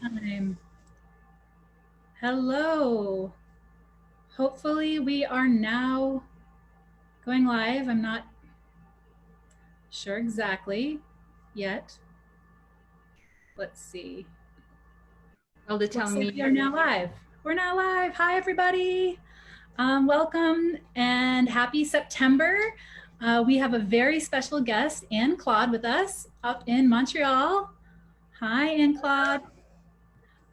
Time. Hello. Hopefully we are now going live. I'm not sure exactly yet. Let's see. Well, to tell Looks like me we are now live. We're now live. Hi, everybody. Welcome and happy September. We have a very special guest, Anne-Claude, with us up in Montreal. Hi, Anne-Claude.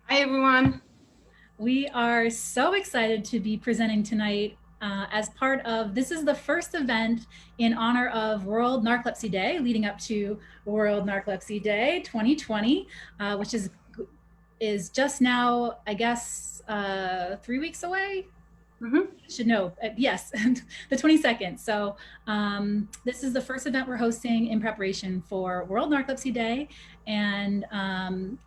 Hi, everyone. We are so excited to be presenting tonight as part of, this is the first event in honor of World Narcolepsy Day, leading up to World Narcolepsy Day 2020, which is just now, I guess, 3 weeks away. Should know. Yes, the 22nd. So this is the first event we're hosting in preparation for World Narcolepsy Day. And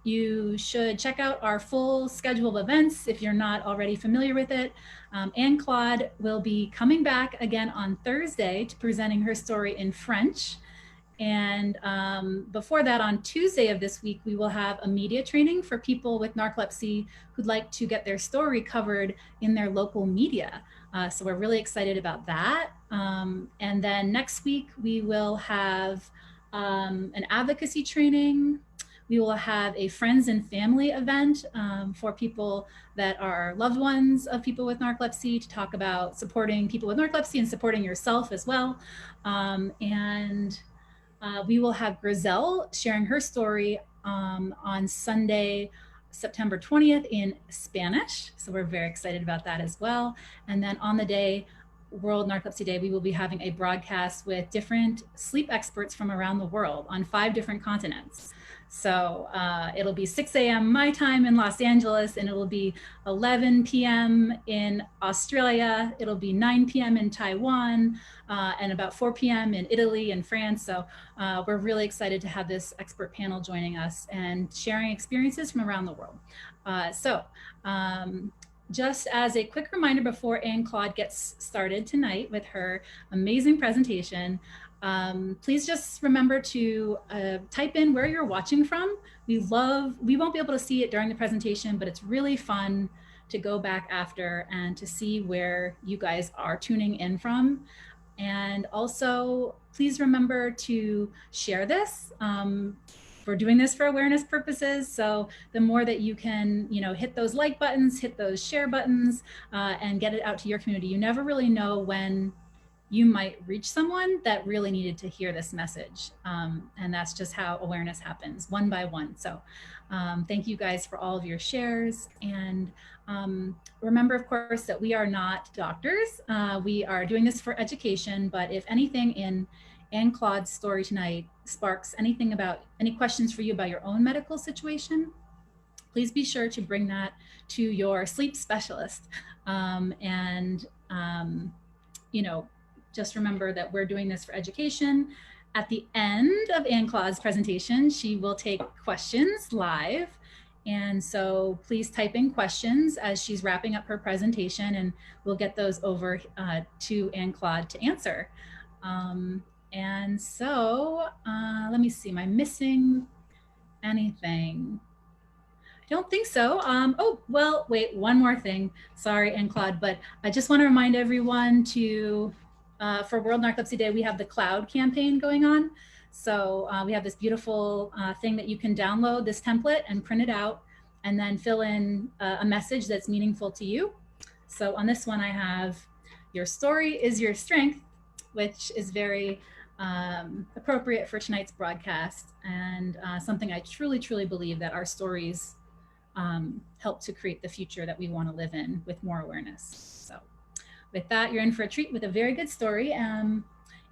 you should check out our full schedule of events if you're not already familiar with it. Anne-Claude will be coming back again on Thursday to presenting her story in French. And before that, on Tuesday of this week, we will have a media training for people with narcolepsy who'd like to get their story covered in their local media. So we're really excited about that. And then next week, we will have an advocacy training. We will have a friends and family event for people that are loved ones of people with narcolepsy to talk about supporting people with narcolepsy and supporting yourself as well. We will have Grizel sharing her story on Sunday, September 20th in Spanish. So we're very excited about that as well. And then on the day, World Narcolepsy Day, we will be having a broadcast with different sleep experts from around the world on 5 different continents. So it'll be 6 a.m. my time in Los Angeles, and it'll be 11 p.m. in Australia. It'll be 9 p.m. in Taiwan, and about 4 p.m. in Italy and France. So we're really excited to have this expert panel joining us and sharing experiences from around the world. Just as a quick reminder before Anne-Claude gets started tonight with her amazing presentation, please just remember to type in where you're watching from. We won't be able to see it during the presentation, but it's really fun to go back after and to see where you guys are tuning in from. And also, please remember to share this. We're doing this for awareness purposes. So the more that you can, hit those like buttons, hit those share buttons, and get it out to your community. You never really know when you might reach someone that really needed to hear this message. And that's just how awareness happens, one by one. So thank you guys for all of your shares. And remember, of course, that we are not doctors. We are doing this for education, but if anything in Anne-Claude's story tonight sparks any questions for you about your own medical situation, please be sure to bring that to your sleep specialist. Just remember that we're doing this for education. At the end of Anne-Claude's presentation, she will take questions live. And so please type in questions as she's wrapping up her presentation, and we'll get those over to Anne-Claude to answer. And so let me see, am I missing anything? I don't think so. Oh, well, wait, one more thing. Sorry, Anne-Claude, but I just want to remind everyone to, for World Narcolepsy Day, we have the Cloud campaign going on. So we have this beautiful thing that you can download, this template, and print it out, and then fill in a message that's meaningful to you. So on this one, I have, your story is your strength, which is very appropriate for tonight's broadcast, and something I truly, truly believe that our stories help to create the future that we want to live in with more awareness. So with that, you're in for a treat with a very good story.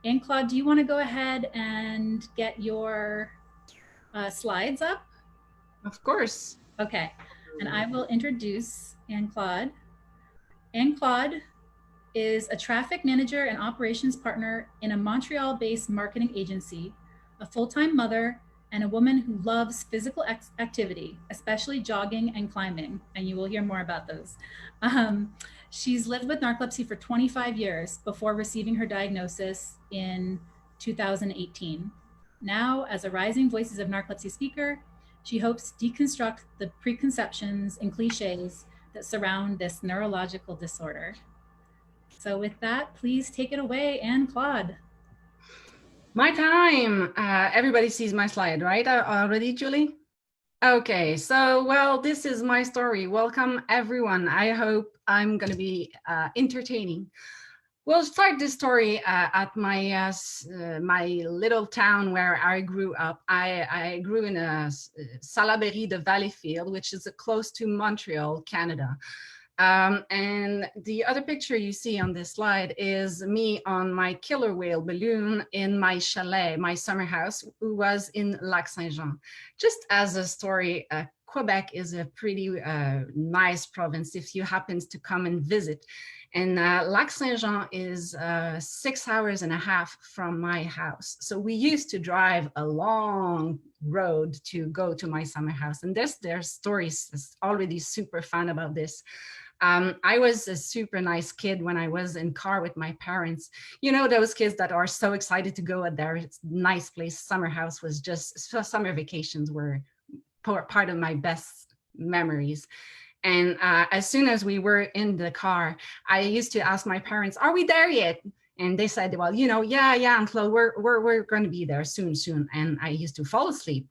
Anne-Claude, do you want to go ahead and get your slides up? Of course. Okay, and I will introduce Anne-Claude. Anne-Claude is a traffic manager and operations partner in a Montreal-based marketing agency, a full-time mother, and a woman who loves physical activity, especially jogging and climbing, and you will hear more about those. She's lived with narcolepsy for 25 years before receiving her diagnosis in 2018. Now, as a Rising Voices of Narcolepsy speaker, She hopes to deconstruct the preconceptions and cliches that surround this neurological disorder. So with that, please take it away, Anne-Claude. My time. Everybody sees my slide, right? Already, Julie? Okay, so, well, this is my story. Welcome, everyone. I hope I'm going to be entertaining. We'll start this story at my little town where I grew up. I grew in a Salaberry de Valleyfield, which is close to Montreal, Canada. And the other picture you see on this slide is me on my killer whale balloon in my chalet, my summer house, who was in Lac Saint-Jean. Just as a story, Quebec is a pretty nice province if you happen to come and visit. And Lac Saint-Jean is 6 hours and a half from my house. So we used to drive a long road to go to my summer house. And there's stories already super fun about this. I was a super nice kid when I was in car with my parents. You know, those kids that are so excited to go at their nice place. Summer house was just, summer vacations were part of my best memories. And as soon as we were in the car, I used to ask my parents, are we there yet? And they said, well, you know, yeah, Anne-Claude, we're going to be there soon. And I used to fall asleep.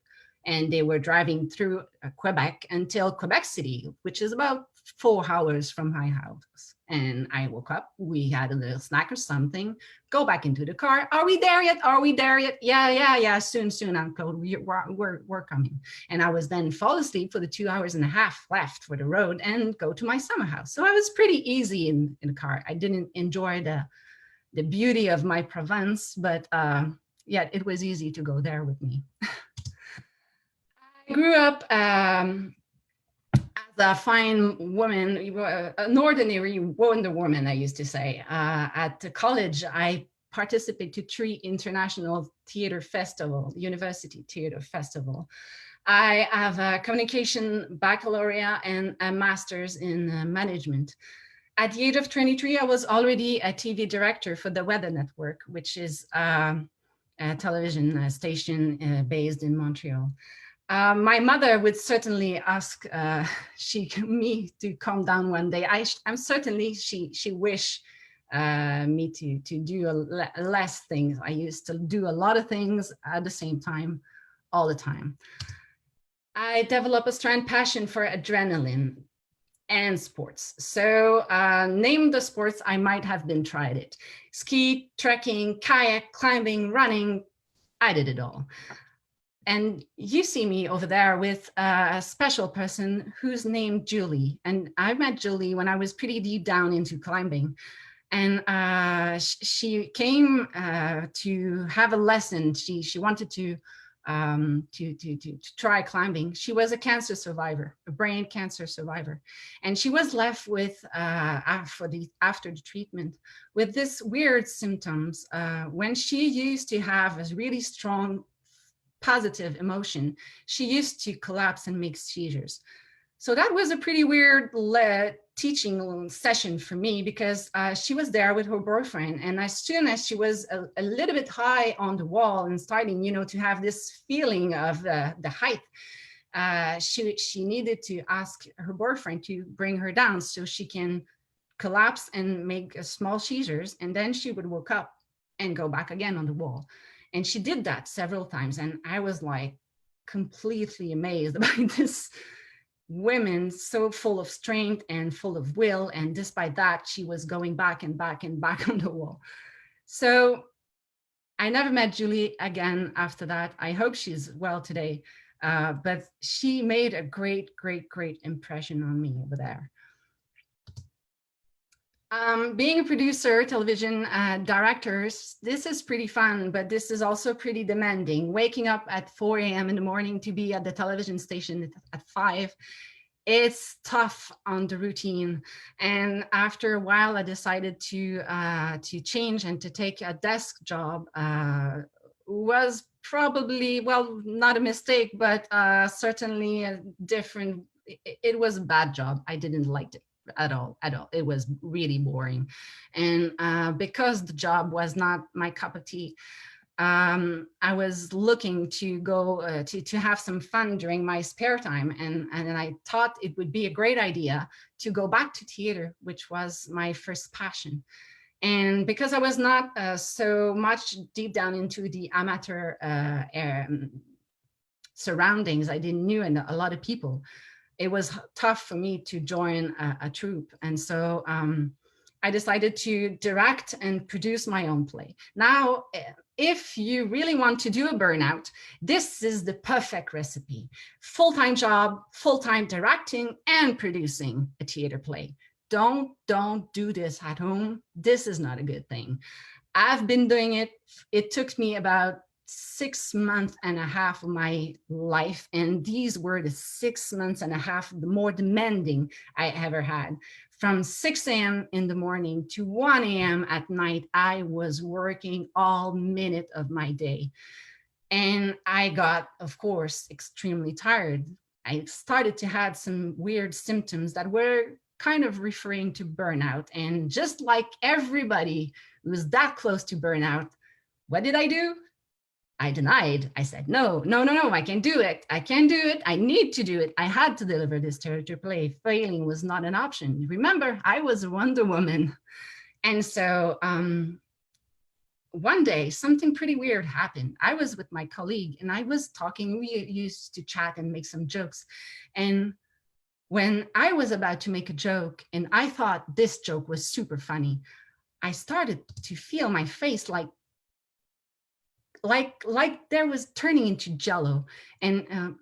And they were driving through Quebec until Quebec City, which is about 4 hours from my house. And I woke up, we had a little snack or something, go back into the car. Are we there yet? Are we there yet? Yeah, soon, Uncle, we're coming. And I was then fall asleep for the 2 hours and a half left for the road and go to my summer house. So I was pretty easy in the car. I didn't enjoy the beauty of my Provence, but yeah, it was easy to go there with me. I grew up as a fine woman, an ordinary Wonder Woman, I used to say. At college, I participated to 3 international theater festivals, university theater festival. I have a communication baccalaureate and a master's in management. At the age of 23, I was already a TV director for the Weather Network, which is a television station based in Montreal. My mother would certainly ask me to come down one day. I'm certainly she wish me to do less things. I used to do a lot of things at the same time, all the time. I developed a strong passion for adrenaline and sports. So name the sports, I might have been tried it. Ski, trekking, kayak, climbing, running, I did it all. And you see me over there with a special person who's named Julie. And I met Julie when I was pretty deep down into climbing. And she came to have a lesson. She wanted to try climbing. She was a cancer survivor, a brain cancer survivor. And she was left with, after the treatment, with this weird symptoms. When she used to have a really strong positive emotion, she used to collapse and make seizures. So that was a pretty weird teaching session for me, because she was there with her boyfriend, and as soon as she was a little bit high on the wall and starting, you know, to have this feeling of the height, she needed to ask her boyfriend to bring her down so she can collapse and make small seizures, and then she would wake up and go back again on the wall. And she did that several times. And I was like completely amazed by this woman, so full of strength and full of will. And despite that, she was going back and back and back on the wall. So I never met Julie again after that. I hope she's well today. But she made a great impression on me over there. Being a producer, television director, this is pretty fun, but this is also pretty demanding. Waking up at 4 a.m. in the morning to be at the television station at 5, it's tough on the routine. And after a while, I decided to change and to take a desk job. Was probably, well, not a mistake, but certainly a different, it was a bad job. I didn't like it at all. It was really boring. And because the job was not my cup of tea, I was looking to go to have some fun during my spare time, and I thought it would be a great idea to go back to theater, which was my first passion. And because I was not so much deep down into the amateur surroundings, I didn't know a lot of people. It was tough for me to join a troupe. And so I decided to direct and produce my own play. Now, if you really want to do a burnout, this is the perfect recipe. Full-time job, full-time directing and producing a theater play. Don't do this at home. This is not a good thing. I've been doing it. It took me about 6 months and a half of my life, and these were the 6 months and a half the more demanding I ever had. From 6 a.m. in the morning to 1 a.m. at night, I was working all minute of my day, and I got, of course, extremely tired. I started to have some weird symptoms that were kind of referring to burnout, and just like everybody who's that close to burnout, what did I do? I denied. I said, no, I can't do it. I can't do it. I need to do it. I had to deliver this theater play. Failing was not an option. Remember, I was a Wonder Woman. And so one day, something pretty weird happened. I was with my colleague and I was talking. We used to chat and make some jokes. And when I was about to make a joke and I thought this joke was super funny, I started to feel my face like there was turning into jello. And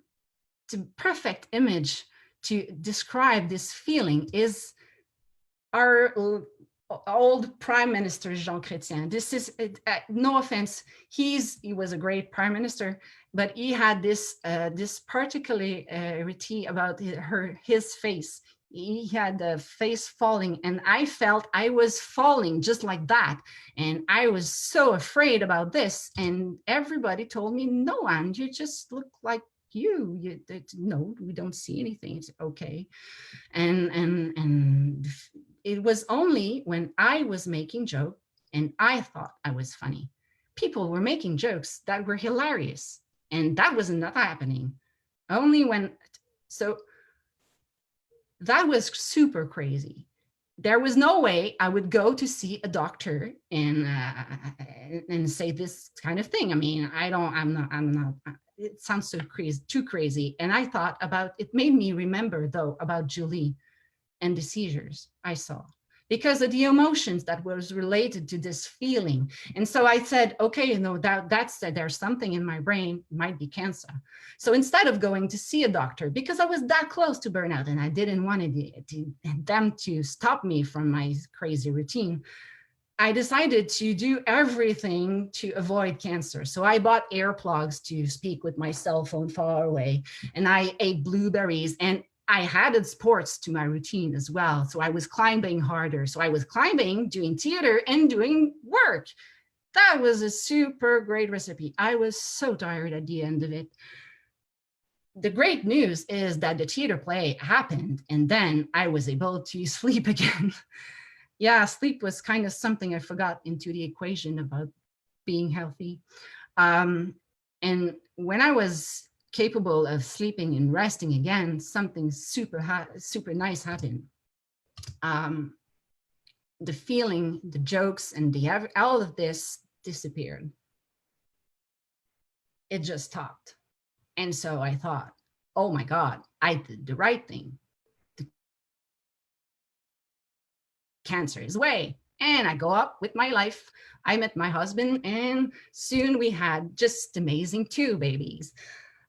the perfect image to describe this feeling is our old Prime Minister, Jean Chrétien. This is, no offense, he was a great Prime Minister, but he had this particularity about his face. He had the face falling, and I felt I was falling just like that. And I was so afraid about this. And everybody told me, no, Anne, you just look like you. No, we don't see anything. It's okay. And it was only when I was making jokes and I thought I was funny. People were making jokes that were hilarious, and that was not happening. Only when, so that was super crazy. There was no way I would go to see a doctor and say this kind of thing. I mean, I'm not, it sounds so crazy, too crazy. And I thought about, it made me remember though about Julie and the seizures I saw, because of the emotions that was related to this feeling. And so I said, okay, you know, that's there's something in my brain, might be cancer. So instead of going to see a doctor, because I was that close to burnout and I didn't want them to stop me from my crazy routine, I decided to do everything to avoid cancer. So I bought earplugs to speak with my cell phone far away, and I ate blueberries, and I added sports to my routine as well. So I was climbing harder. So I was climbing, doing theater, and doing work. That was a super great recipe. I was so tired at the end of it. The great news is that the theater play happened, and then I was able to sleep again. Yeah, sleep was kind of something I forgot into the equation about being healthy. And when I was capable of sleeping and resting again, something super nice happened. The feeling, the jokes, and all of this disappeared. It just stopped. And so I thought, oh my God, I did the right thing. The cancer is away. And I go up with my life. I met my husband, and soon we had just amazing 2 babies.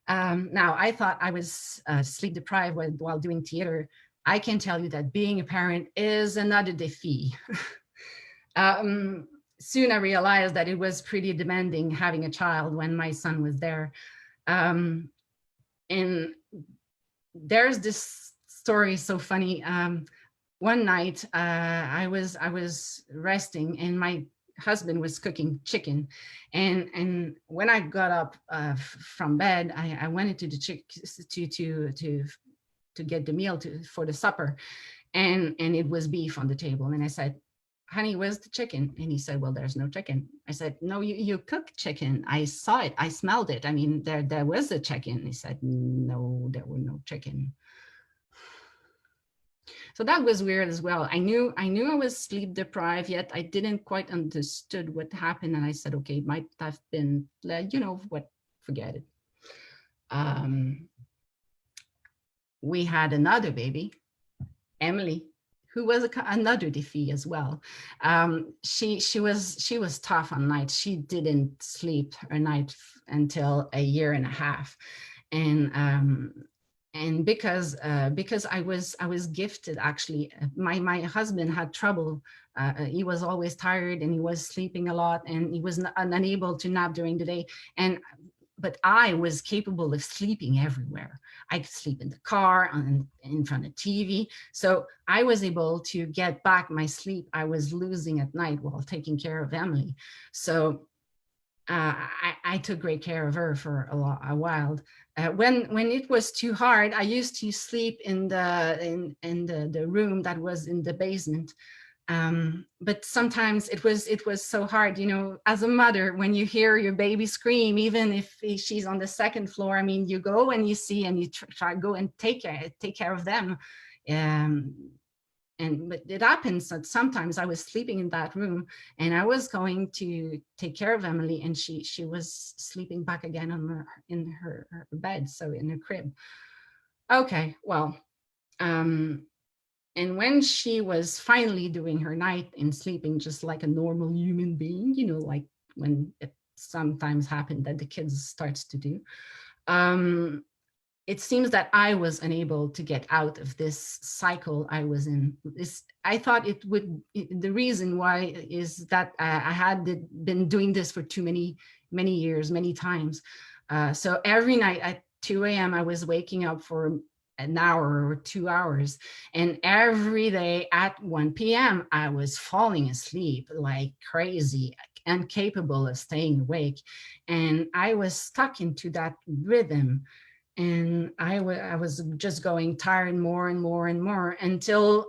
Now, I thought I was sleep deprived while doing theater. I can tell you that being a parent is another défi. Soon I realized that it was pretty demanding having a child when my son was there. And there's this story so funny. One night I was resting, and my husband was cooking chicken, and when I got up from bed, I went into the to get the meal for the supper, and it was beef on the table, and I said, honey, where's the chicken? And he said, well, there's no chicken. I said, no, you cook chicken. I saw it. I smelled it. I mean, there was a chicken. He said, no, there were no chicken. So that was weird as well. I knew I was sleep deprived, yet I didn't quite understood what happened. And I said, okay, it might have been, you know what, forget it. We had another baby, Emily, who was another defeat as well. She was tough on nights. She didn't sleep her night until a year and a half, and because I was gifted, actually, my husband had trouble. He was always tired and he was sleeping a lot and he was unable to nap during the day. But I was capable of sleeping everywhere. I could sleep in the car, in front of TV. So I was able to get back my sleep I was losing at night while taking care of Emily. So I took great care of her for a while. When it was too hard, I used to sleep in the room that was in the basement. But sometimes it was so hard, you know, as a mother, when you hear your baby scream, even if she's on the second floor, I mean, you go and you see and you try to go and take care of them. But it happens that sometimes I was sleeping in that room and I was going to take care of Emily and she was sleeping back again in her bed, so in her crib. Okay, well, and when she was finally doing her night and sleeping just like a normal human being, you know, like when it sometimes happened that the kids starts to do, it seems that I was unable to get out of this cycle I was in. I thought it would, the reason why is that I had been doing this for too many years, many times. So every night at 2 a.m. I was waking up for an hour or 2 hours. And every day at 1 p.m. I was falling asleep like crazy, incapable of staying awake. And I was stuck into that rhythm. And I was just going tired more and more and more until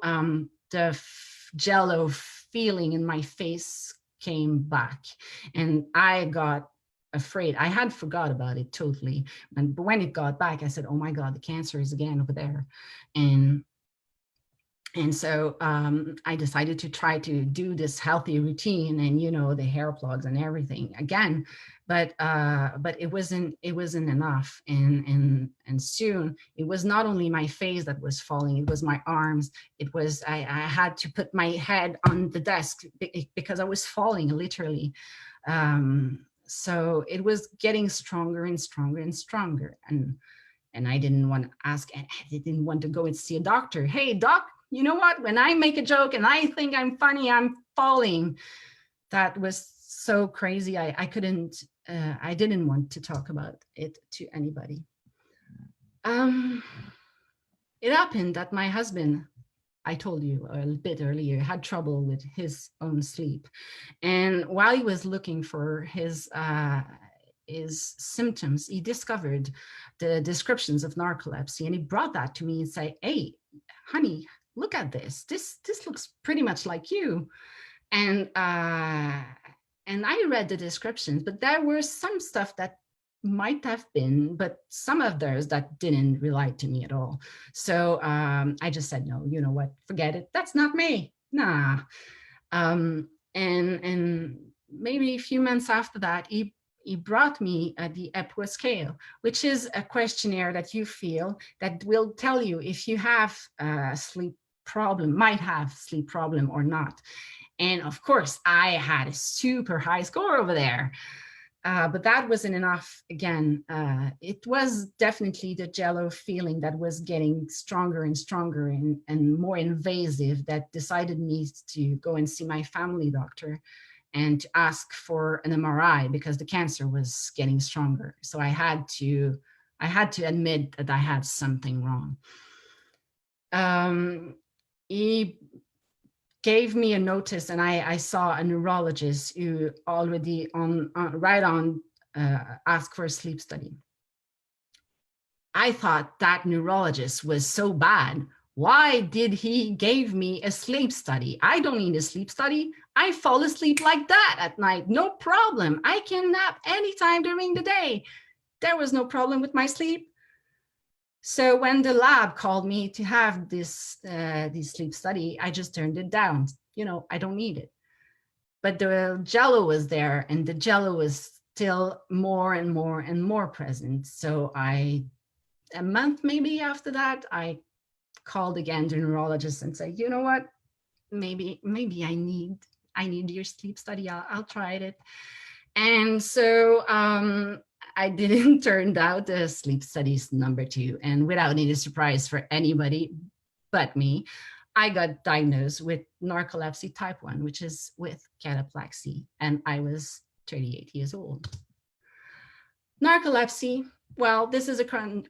the jello feeling in my face came back. And I got afraid. I had forgot about it totally. But when it got back, I said, oh my God, the cancer is again over there. And so I decided to try to do this healthy routine and, you know, the hair plugs and everything again, but it wasn't enough. And soon it was not only my face that was falling, it was my arms. It was, I had to put my head on the desk because I was falling literally. So it was getting stronger and stronger and stronger. And I didn't want to ask, I didn't want to go and see a doctor. Hey, doc, you know what? When I make a joke and I think I'm funny, I'm falling. That was so crazy. I couldn't, I didn't want to talk about it to anybody. It happened that my husband, I told you a bit earlier, had trouble with his own sleep. And while he was looking for his symptoms, he discovered the descriptions of narcolepsy, and he brought that to me and said, hey, honey, look at this. This looks pretty much like you. And I read the descriptions, but there were some stuff that might have been, but some of those that didn't relate to me at all. So I just said, no, you know what, forget it. That's not me. Nah. And maybe a few months after that, he brought me the Epworth scale, which is a questionnaire that you feel that will tell you if you have a sleep problem, might have sleep problem or not. And of course, I had a super high score over there. But that wasn't enough. Again, it was definitely the jello feeling that was getting stronger and stronger and more invasive that decided me to go and see my family doctor and to ask for an MRI because the cancer was getting stronger. So I had to admit that I had something wrong. He gave me a notice, and I saw a neurologist who already asked for a sleep study. I thought that neurologist was so bad. Why did he give me a sleep study? I don't need a sleep study. I fall asleep like that at night, no problem. I can nap anytime during the day. There was no problem with my sleep. So when the lab called me to have this sleep study, I just turned it down. You know, I don't need it. But the jello was there, and the jello was still more and more and more present. So a month maybe after that, I called again the neurologist and said, you know what, maybe I need your sleep study. I'll try it. And so I didn't turn out the sleep studies #2. And without any surprise for anybody but me, I got diagnosed with narcolepsy type 1, which is with cataplexy. And I was 38 years old. Narcolepsy, well, this is a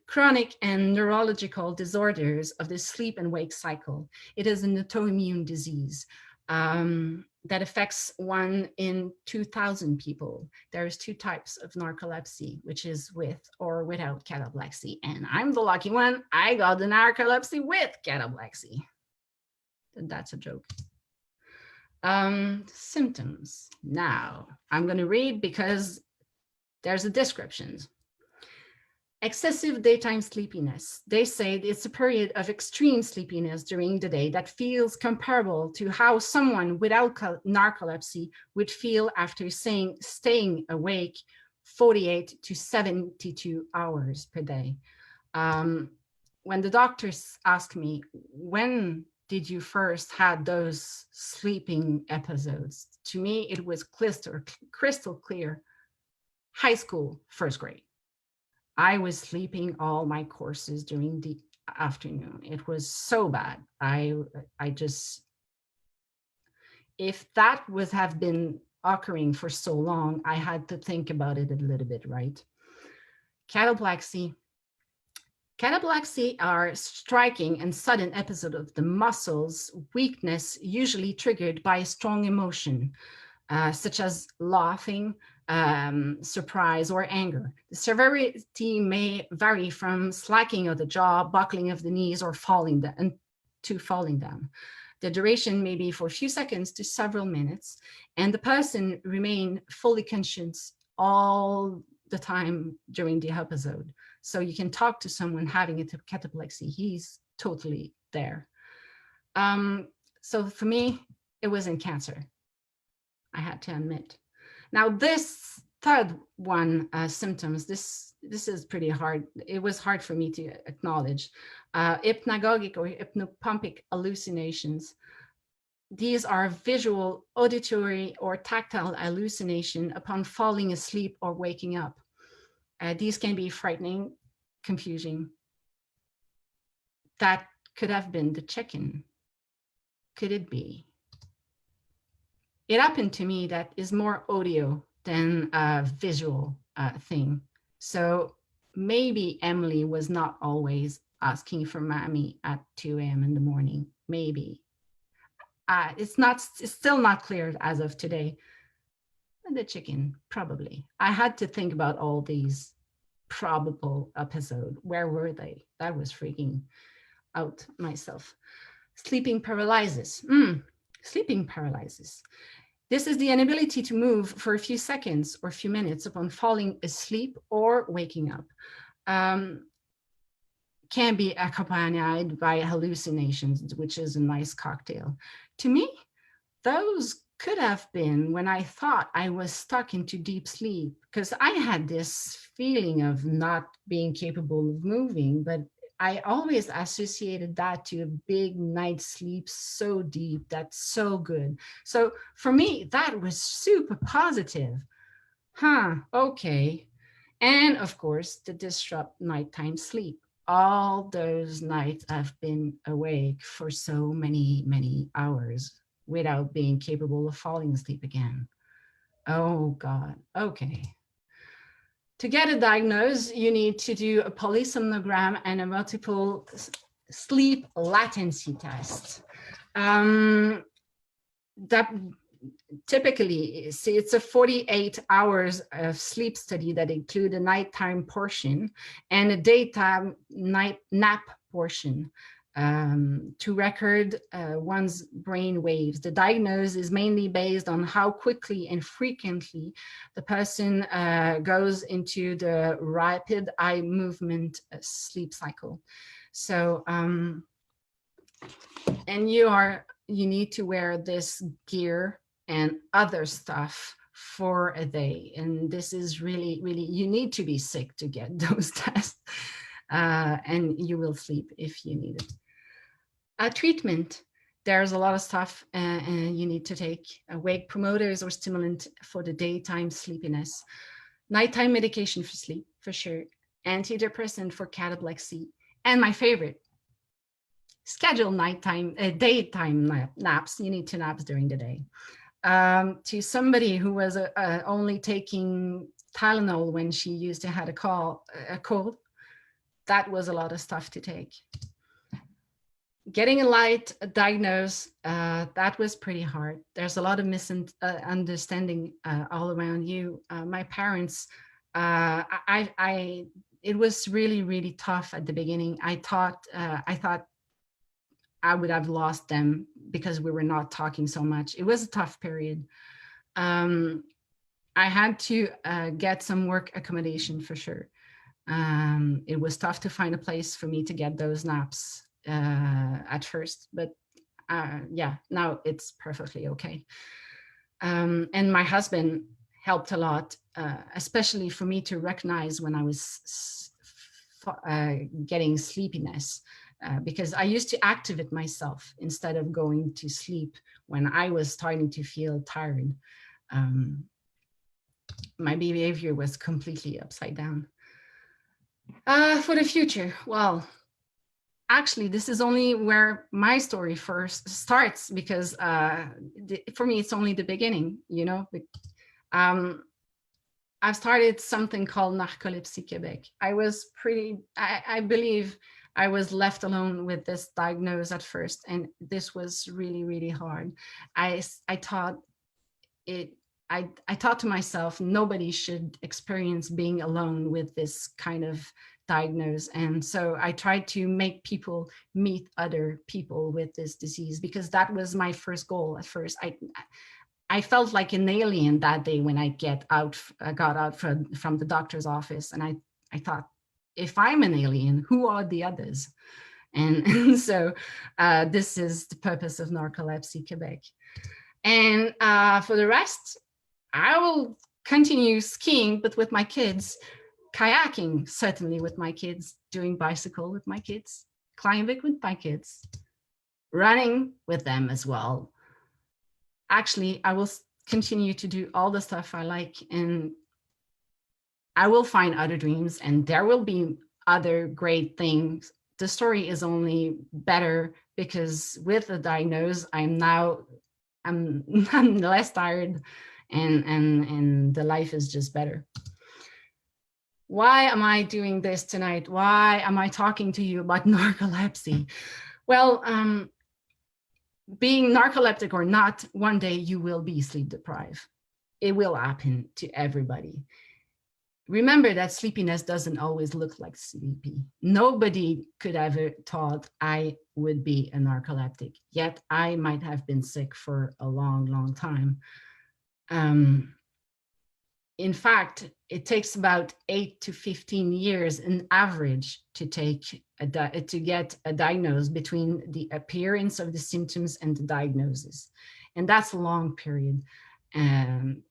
chronic and neurological disorders of the sleep and wake cycle. It is an autoimmune disease that affects 1 in 2,000 people. There's 2 types of narcolepsy, which is with or without cataplexy. And I'm the lucky one. I got the narcolepsy with cataplexy. That's a joke. Symptoms. Now, I'm going to read because there's a description. Excessive daytime sleepiness. They say it's a period of extreme sleepiness during the day that feels comparable to how someone without narcolepsy would feel after staying awake 48 to 72 hours per day. When the doctors asked me, when did you first had those sleeping episodes? To me, it was crystal clear. High school, first grade. I was sleeping all my courses during the afternoon. It was so bad. I just, if that would have been occurring for so long, I had to think about it a little bit, right? Cataplexy are striking and sudden episodes of the muscles weakness, usually triggered by a strong emotion, such as laughing, surprise, or anger. The severity may vary from slacking of the jaw, buckling of the knees, or falling down. The duration may be for a few seconds to several minutes, and the person remain fully conscious all the time during the episode. So you can talk to someone having a cataplexy. He's totally there. So for me, it wasn't cancer, I had to admit. Now, this third one, symptoms, this is pretty hard. It was hard for me to acknowledge. Hypnagogic or hypnopompic hallucinations. These are visual, auditory, or tactile hallucination upon falling asleep or waking up. These can be frightening, confusing. That could have been the chicken. Could it be? It happened to me that is more audio than a visual thing. So maybe Emily was not always asking for mommy at 2 a.m. in the morning. Maybe. It's still not clear as of today. The chicken, probably. I had to think about all these probable episodes. Where were they? That was freaking out myself. Sleeping paralysis. Sleeping paralysis. This is the inability to move for a few seconds or a few minutes upon falling asleep or waking up. Can be accompanied by hallucinations, which is a nice cocktail. To me, those could have been when I thought I was stuck into deep sleep, because I had this feeling of not being capable of moving, but I always associated that to a big night's sleep so deep, that's so good. So for me, that was super positive. Okay. And of course, to disrupt nighttime sleep. All those nights I've been awake for so many, many hours without being capable of falling asleep again. Oh God, okay. To get a diagnosis, you need to do a polysomnogram and a multiple sleep latency test. That typically, it's a 48 hours of sleep study that include a nighttime portion and a daytime nap portion. to record one's brain waves. The diagnosis is mainly based on how quickly and frequently the person goes into the rapid eye movement sleep cycle. So, and you need to wear this gear and other stuff for a day. And this is really, you need to be sick to get those tests. And you will sleep if you need it. Treatment, there's a lot of stuff you need to take. Wake promoters or stimulant for the daytime sleepiness. Nighttime medication for sleep, for sure. Antidepressant for cataplexy. And my favorite, schedule daytime naps. You need 2 naps during the day. To somebody who was only taking Tylenol when she used to have a cold, that was a lot of stuff to take. Getting a light diagnosis, that was pretty hard. There's a lot of misunderstanding all around you. My parents, it was really, really tough at the beginning. I thought I would have lost them because we were not talking so much. It was a tough period. I had to get some work accommodation for sure. It was tough to find a place for me to get those naps at first, but yeah, now it's perfectly okay. And my husband helped a lot, especially for me to recognize when I was getting sleepiness. Because I used to activate myself instead of going to sleep when I was starting to feel tired. My behavior was completely upside down. For the future, well, actually, this is only where my story first starts, because for me, it's only the beginning, you know. I've started something called Narcolepsy Quebec. I believe I was left alone with this diagnosis at first, and this was really, really hard. I thought to myself, nobody should experience being alone with this kind of diagnosis. And so I tried to make people meet other people with this disease, because that was my first goal at first. I felt like an alien that day when I got out from the doctor's office, and I thought, if I'm an alien, who are the others? And so this is the purpose of Narcolepsy Quebec. And for the rest, I will continue skiing, but with my kids, kayaking, certainly with my kids, doing bicycle with my kids, climbing with my kids, running with them as well. Actually, I will continue to do all the stuff I like, and I will find other dreams, and there will be other great things. The story is only better because with the diagnosis, I'm less tired, and the life is just better. Why am I doing this tonight? Why am I talking to you about narcolepsy? Well, being narcoleptic or not, one day you will be sleep deprived. It will happen to everybody. Remember that sleepiness doesn't always look like sleepy. Nobody could ever thought I would be a narcoleptic, yet I might have been sick for a long, long time. In fact, it takes about 8 to 15 years in average to get a diagnosis between the appearance of the symptoms and the diagnosis. And that's a long period. And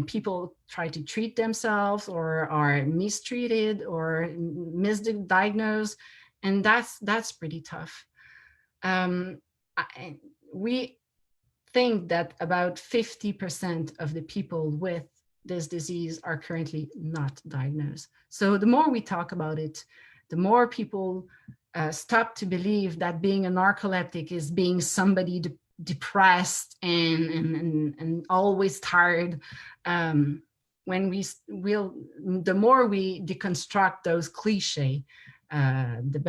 people try to treat themselves or are mistreated or misdiagnosed. And that's pretty tough. We think that about 50% of the people with this disease are currently not diagnosed. So the more we talk about it, the more people stop to believe that being a narcoleptic is being somebody depressed and always tired. The more we deconstruct those clichés, the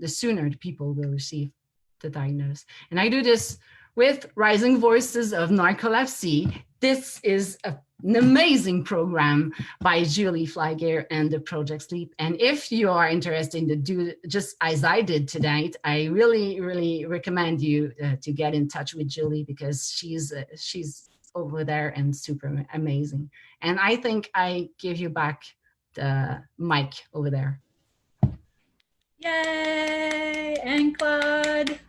sooner the people will receive the diagnosis. And I do this with Rising Voices of Narcolepsy. This is a an amazing program by Julie Flygare and the Project Sleep. And if you are interested in the do just as I did tonight, I really, really recommend you to get in touch with Julie, because she's over there and super amazing. And I think I give you back the mic over there. Yay, Anne-Claude.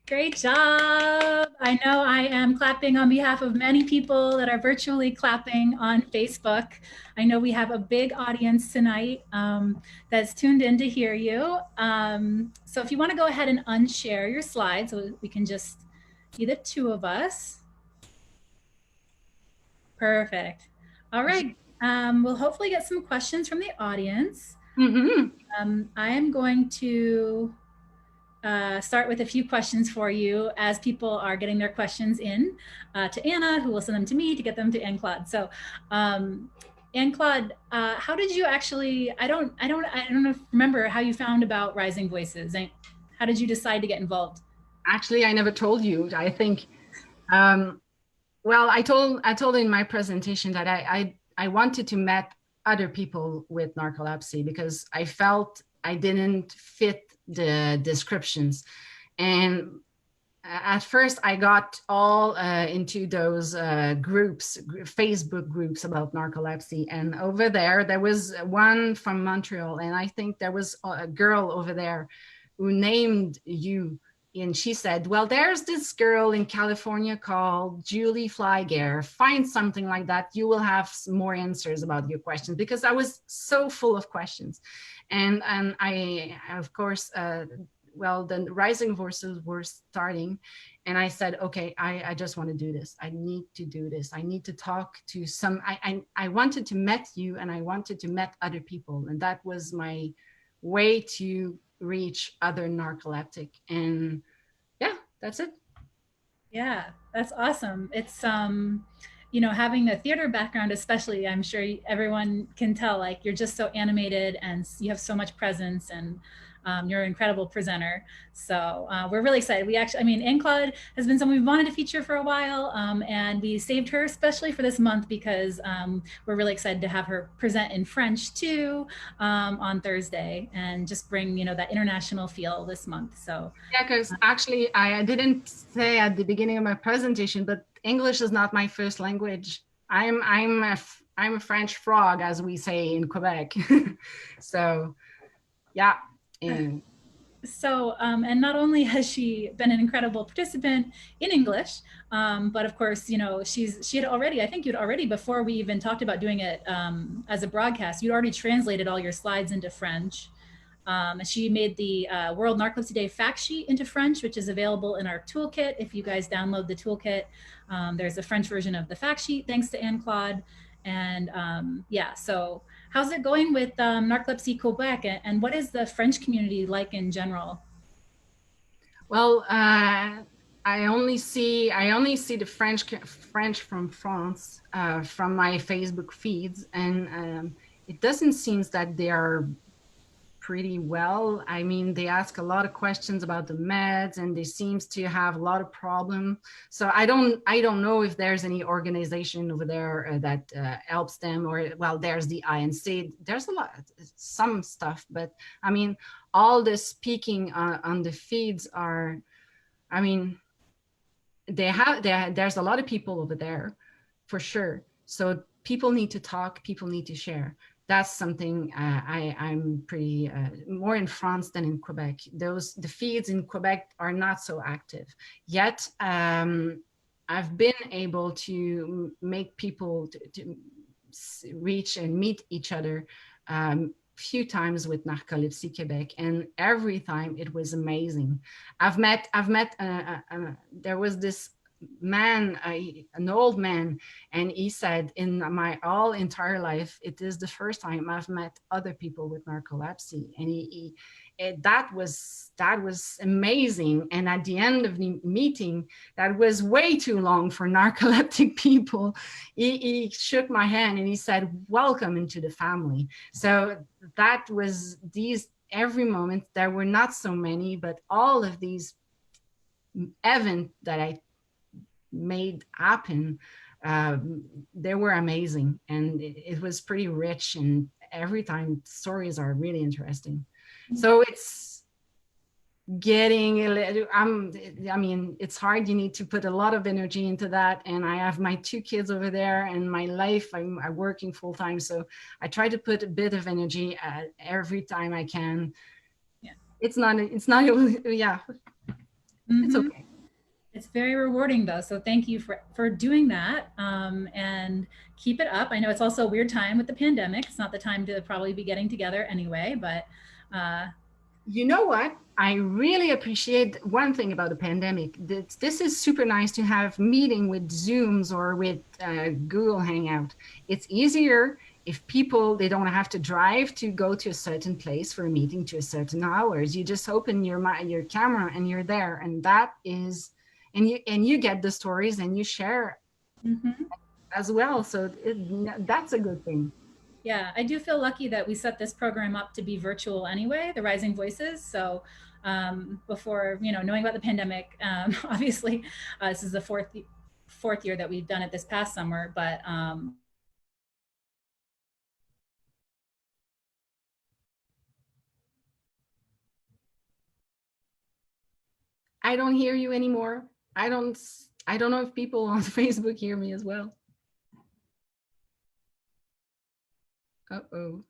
Great job. I know I am clapping on behalf of many people that are virtually clapping on Facebook. I know we have a big audience tonight that's tuned in to hear you. So if you want to go ahead and unshare your slides, so we can just be the two of us. Perfect. All right. We'll hopefully get some questions from the audience. I am going to start with a few questions for you as people are getting their questions in to Anna, who will send them to me to get them to Anne-Claude. So Anne-Claude, how did you actually, I don't remember how you found about Rising Voices. How did you decide to get involved? Actually, I never told you. I think, well, I told in my presentation that I wanted to meet other people with narcolepsy, because I felt I didn't fit the descriptions. And at first I got all into those groups, Facebook groups about narcolepsy. And over there was one from Montreal. And I think there was a girl over there who named you. And she said, well, there's this girl in California called Julie Flygare. Find something like that. You will have more answers about your questions, because I was so full of questions. And I, of course, well, the Rising Voices were starting. And I said, okay, I just want to do this. I need to do this. I need to talk to some, I wanted to meet you, and I wanted to meet other people. And that was my way to reach other narcoleptic. And yeah, that's it. Yeah, that's awesome. It's you know, having a theater background, especially, I'm sure everyone can tell, like, you're just so animated and you have so much presence, and you're an incredible presenter. So we're really excited. We actually, I mean, Anne-Claude has been someone we've wanted to feature for a while, and we saved her especially for this month, because we're really excited to have her present in French too on Thursday, and just bring, you know, that international feel this month. So yeah, because actually I didn't say at the beginning of my presentation, but English is not my first language. I'm a French frog, as we say in Quebec. So yeah. And so and not only has she been an incredible participant in English, but of course, you know, she had already, I think you'd already, before we even talked about doing it as a broadcast, you'd already translated all your slides into French. She made the World Narcolepsy Day fact sheet into French, which is available in our toolkit. If you guys download the toolkit, there's a French version of the fact sheet, thanks to Anne-Claude. And yeah, so how's it going with Narcolepsy Quebec, and what is the French community like in general? well, I only see the French from France from my Facebook feeds, and it doesn't seem that they are pretty well. I mean, they ask a lot of questions about the meds, and they seems to have a lot of problems. So I don't know if there's any organization over there that helps them, or, well, there's the INC. There's some stuff, but I mean, all the speaking on the feeds are, I mean, there's a lot of people over there for sure. So people need to talk, people need to share. That's something I'm pretty more in France than in Quebec. The feeds in Quebec are not so active yet. I've been able to make people to reach and meet each other few times with Narcolepsy Quebec, and every time it was amazing. I've met there was this man, an old man, and he said, in my all entire life, it is the first time I've met other people with narcolepsy. And that was amazing. And at the end of the meeting, that was way too long for narcoleptic people, he shook my hand and he said, welcome into the family. So that was every moment. There were not so many, but all of these events that I made happen they were amazing, and it was pretty rich, and every time stories are really interesting. So it's getting a little, I mean, it's hard. You need to put a lot of energy into that. And I have my 2 kids over there, and my life, I'm working full time. So I try to put a bit of energy every time I can. Yeah. It's not, yeah, it's okay. It's very rewarding though. So thank you for doing that, and keep it up. I know it's also a weird time with the pandemic. It's not the time to probably be getting together anyway, but you know what? I really appreciate one thing about the pandemic. This is super nice to have meeting with Zooms or with Google Hangout. It's easier if people, they don't have to drive to go to a certain place for a meeting to a certain hours. You just open your camera and you're there, and that is, and you get the stories and you share as well. So that's a good thing. yeah, I do feel lucky that we set this program up to be virtual anyway, the Rising Voices. So before, knowing about the pandemic, obviously this is the fourth year that we've done it this past summer, but I don't hear you anymore. I don't know if people on Facebook hear me as well. Uh-oh.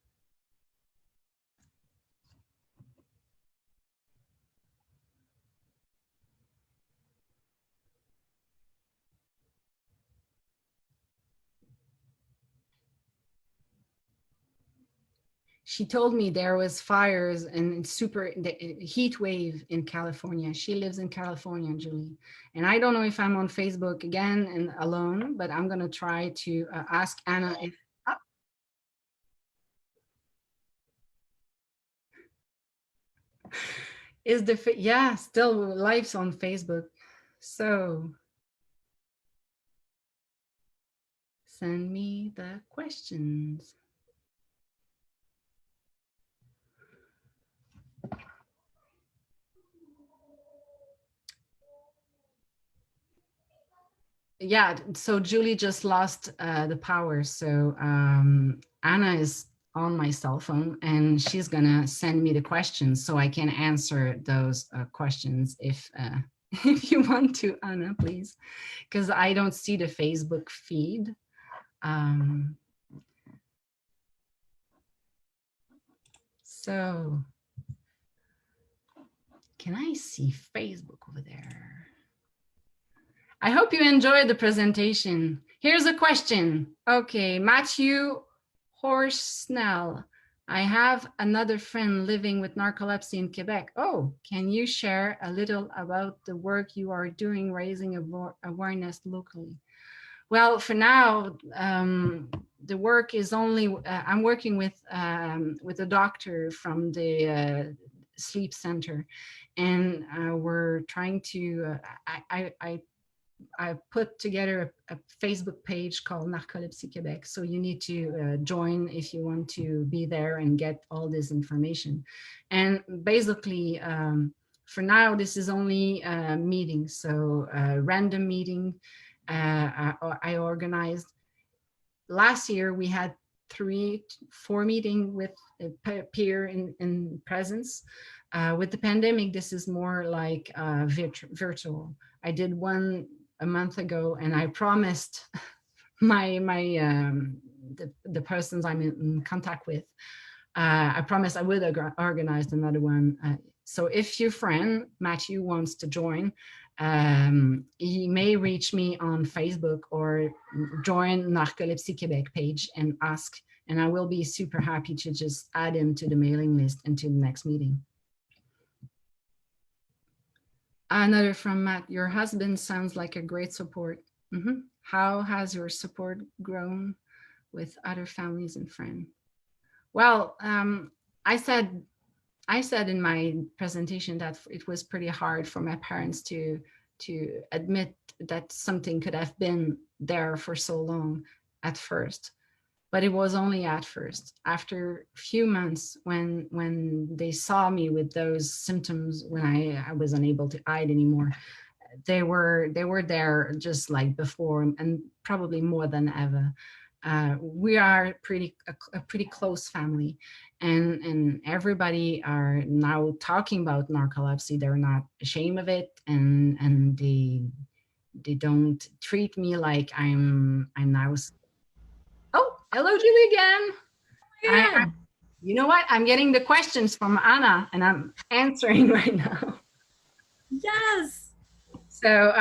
She told me there was fires and super heat wave in California. She lives in California, Julie. And I don't know if I'm on Facebook again and alone, but I'm going to try to ask Anna if, is yeah, still lives on Facebook. So send me the questions. Yeah, so Julie just lost the power. So Anna is on my cell phone, and she's gonna send me the questions so I can answer those questions if if you want to, Anna, please, because I don't see the Facebook feed. So can I see Facebook over there? I hope you enjoyed the presentation. Here's a question. Okay, Matthew Horsnell. I have another friend living with narcolepsy in Quebec. Oh, can you share a little about the work you are doing raising awareness locally? Well, for now, the work is only, I'm working with a doctor from the sleep center, and we're trying to, I put together a Facebook page called Narcolepsy Quebec. So you need to join if you want to be there and get all this information. And basically, for now, this is only a meeting. So a random meeting I organized. Last year, we had 4 meetings with a peer in presence. With the pandemic, this is more like virtual. I did one a month ago, and I promised the persons I'm in contact with, I promised I would organize another one. So if your friend Matthew wants to join, he may reach me on Facebook or join Narcolepsy Quebec page and ask, and I will be super happy to just add him to the mailing list and to the next meeting. Another from Matt, your husband sounds like a great support. How has your support grown with other families and friends? Well, I said in my presentation that it was pretty hard for my parents to admit that something could have been there for so long at first. But it was only at first. After a few months, when they saw me with those symptoms, when I was unable to hide anymore, they were there just like before, and probably more than ever. We are a pretty close family, and everybody are now talking about narcolepsy. They're not ashamed of it, and they don't treat me like I'm now. Oh, hello, Julie again. Yeah. You know what? I'm getting the questions from Anna, and I'm answering right now. Yes. So,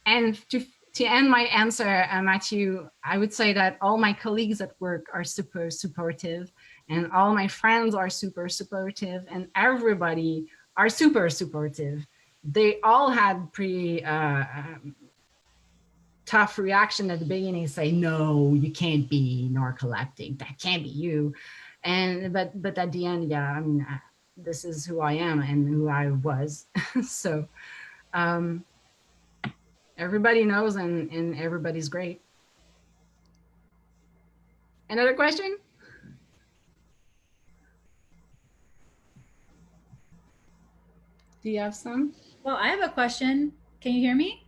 and to end my answer, Matthew, I would say that all my colleagues at work are super supportive, and all my friends are super supportive, and everybody are super supportive. They all had pretty tough reaction at the beginning, say, no, you can't be narcoleptic, that can't be you. And but at the end, yeah, I mean, this is who I am and who I was. So everybody knows, and everybody's great. Another question? Do you have some? Well, I have a question. Can you hear me?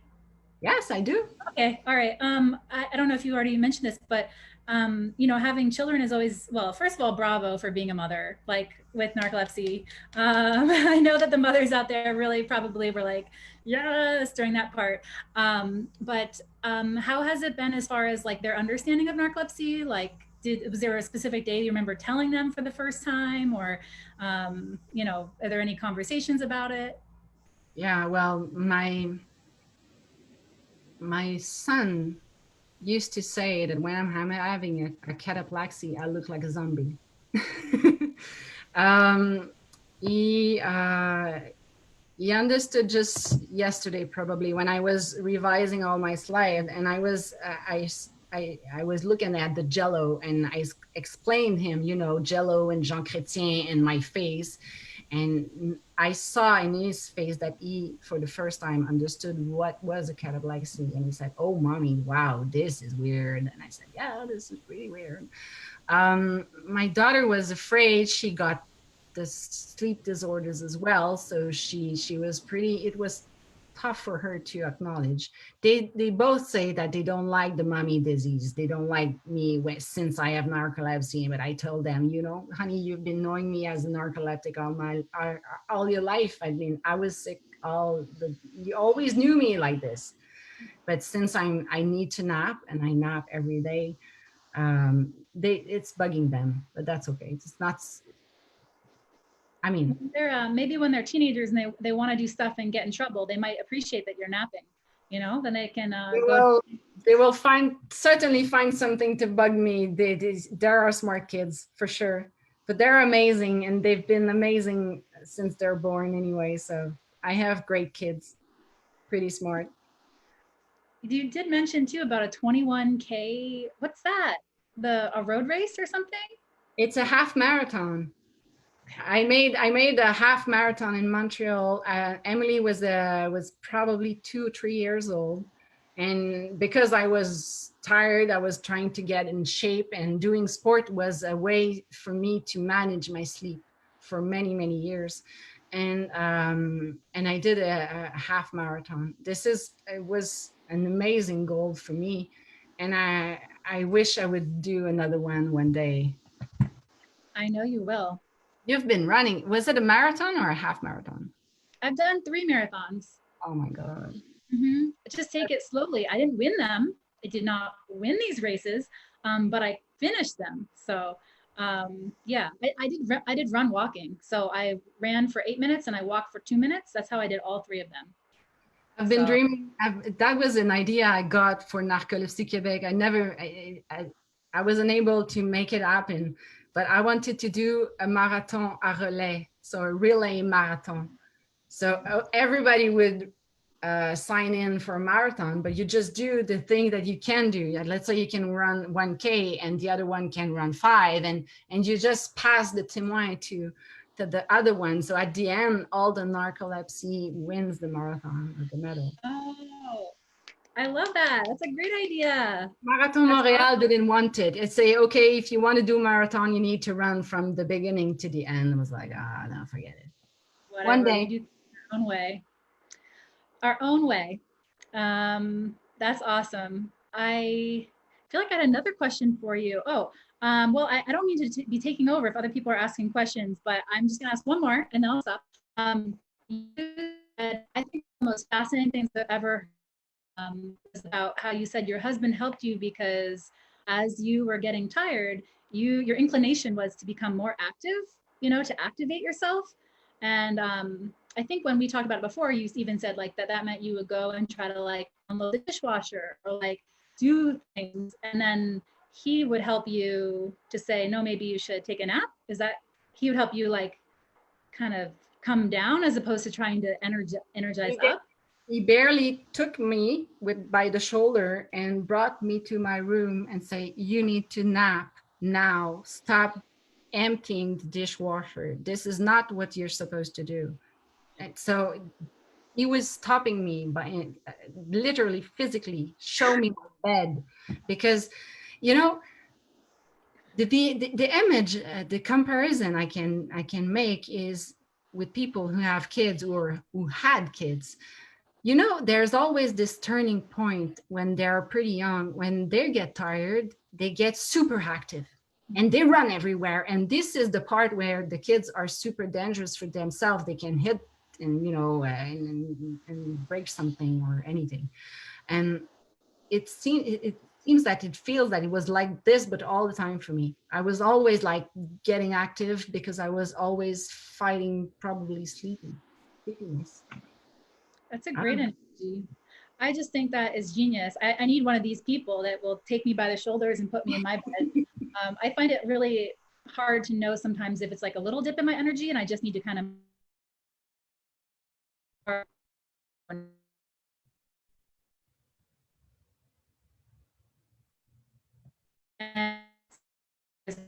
Yes, I do. Okay. All right. I don't know if you already mentioned this, but having children is always, well, first of all, bravo for being a mother, like with narcolepsy. I know that the mothers out there really probably were like, yes, during that part. But how has it been as far as like their understanding of narcolepsy? Like, was there a specific day you remember telling them for the first time, or are there any conversations about it? Yeah, well, my son used to say that when I'm having a cataplexy, I look like a zombie. um, he he understood just yesterday, probably, when I was revising all my slides, and I was looking at the Jello, and I explained him, Jello and Jean Chrétien in my face, and I saw in his face that he, for the first time, understood what was a cataplexy, and he said, "Oh, mommy, wow, this is weird." And I said, "Yeah, this is pretty weird." My daughter was afraid. She got the sleep disorders as well, so she was pretty. It was tough for her to acknowledge. They both say that they don't like the mommy disease. They don't like me since I have narcolepsy. But I told them, honey, you've been knowing me as a narcoleptic all your life. I was sick you always knew me like this. But since I need to nap, and I nap every day, it's bugging them, but that's okay. It's not, I mean, They're maybe when they're teenagers and they want to do stuff and get in trouble, they might appreciate that you're napping. Then they can they go. will they will certainly find something to bug me. There are smart kids for sure, but they're amazing, and they've been amazing since they're born anyway. So I have great kids, pretty smart. You did mention too about a 21K. What's that? A road race or something? It's a half marathon. I made a half marathon in Montreal. Emily was probably 2 or 3 years old, and because I was tired, I was trying to get in shape, and doing sport was a way for me to manage my sleep for many years. And I did a half marathon. It was an amazing goal for me, and I wish I would do another one day. I know you will. You've been running. Was it a marathon or a half marathon? I've done 3 marathons. Oh my God. Just take it slowly. I didn't win them. I did not win these races, but I finished them. So yeah, I did run walking. So I ran for 8 minutes and I walked for 2 minutes. That's how I did all three of them. I've been So dreaming. That was an idea I got for Narcolepsy Quebec. I wasn't able to make it happen, but I wanted to do a marathon à relais, so a relay marathon. So everybody would sign in for a marathon, but you just do the thing that you can do. Let's say you can run 1K and the other one can run 5, and you just pass the témoin to the other one. So at the end, all the narcolepsy wins the marathon or the medal. oh, I love that. That's a great idea. Marathon Montreal didn't want it. It say, okay, if you want to do marathon, you need to run from the beginning to the end. I was like, no, forget it. Whatever, One you day. do your own way. our own way. That's awesome. I feel like I had another question for you. Oh, well, I don't mean to be taking over if other people are asking questions, but I'm just going to ask one more and then I'll stop. You said, I think the most fascinating things I've ever is about how you said your husband helped you because as you were getting tired, your inclination was to become more active, to activate yourself. And I think when we talked about it before, you even said like that meant you would go and try to like unload the dishwasher or like do things, and then he would help you to say no, maybe you should take a nap. Is that he would help you like kind of come down as opposed to trying to energize up? He barely took me by the shoulder and brought me to my room and say, you need to nap now. Stop emptying the dishwasher. This is not what you're supposed to do. And so he was stopping me by literally physically show me my bed, because the image, the comparison I can make is with people who have kids or who had kids. There's always this turning point when they're pretty young. When they get tired, they get super active and they run everywhere. And this is the part where the kids are super dangerous for themselves. They can hit and break something or anything. And it seems that it feels that it was like this, but all the time for me. I was always like getting active because I was always fighting probably sleepiness. That's a great analogy. I just think that is genius. I need one of these people that will take me by the shoulders and put me in my bed. I find it really hard to know sometimes if it's like a little dip in my energy and I just need to kind of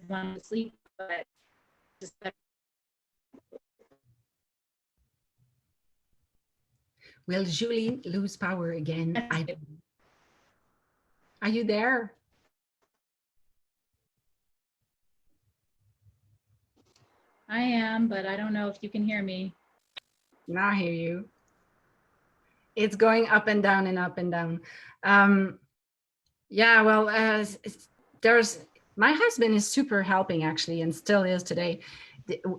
want to sleep, but just Will Julie lose power again? Are you there? I am, but I don't know if you can hear me. Now I hear you. It's going up and down and up and down. Yeah, well, there's my husband is super helping actually, and still is today.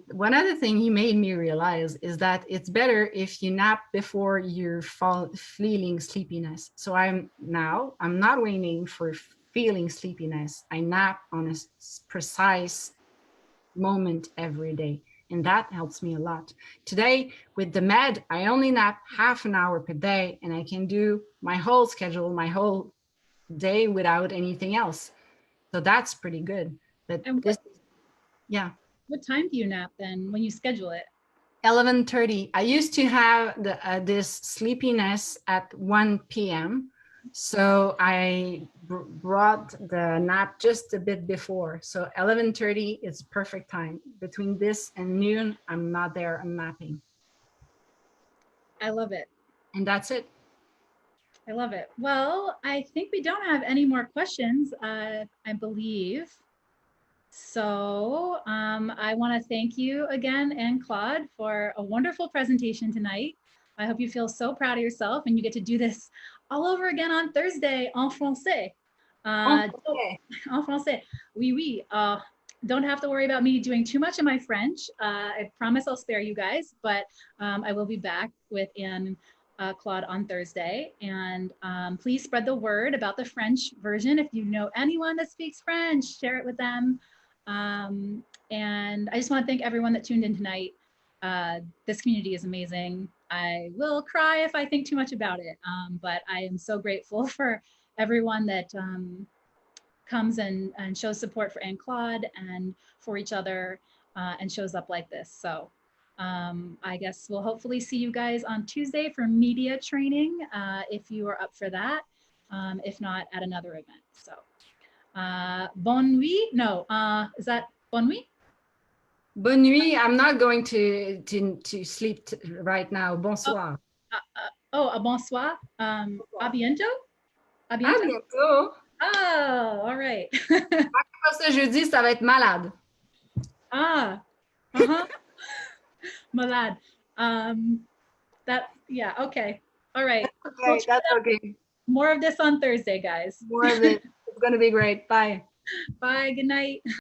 One other thing he made me realize is that it's better if you nap before you're feeling sleepiness. So I'm not waiting for feeling sleepiness. I nap on a precise moment every day, and that helps me a lot. Today with the med, I only nap half an hour per day, and I can do my whole schedule, my whole day without anything else. So that's pretty good. But yeah. What time do you nap then when you schedule it? 11:30. I used to have this sleepiness at 1 p.m. So I brought the nap just a bit before. So 11:30 is perfect time. Between this and noon, I'm not there, I'm napping. I love it. And that's it. I love it. Well, I think we don't have any more questions, I believe. So I want to thank you again, Anne-Claude, for a wonderful presentation tonight. I hope you feel so proud of yourself and you get to do this all over again on Thursday en français. En français. Oui, oui. Don't have to worry about me doing too much of my French. I promise I'll spare you guys, but I will be back with Anne-Claude on Thursday. And please spread the word about the French version. If you know anyone that speaks French, share it with them. And I just want to thank everyone that tuned in tonight. This community is amazing. I will cry if I think too much about it, but I am so grateful for everyone that comes and shows support for Anne-Claude and for each other and shows up like this. So I guess we'll hopefully see you guys on Tuesday for media training if you are up for that, if not at another event. So bonne nuit. No, is that bonne nuit? Bonne nuit. I'm not going to sleep right now. Bonsoir. A bonsoir. À bientôt. À bientôt. À bientôt. Oh, all right. Ce jeudi, ça va être malade. Ah, malade. Yeah, okay. All right. We'll Okay, try that's okay. more of this on Thursday, guys. More of it. It's going to be great. Bye. Bye. Good night.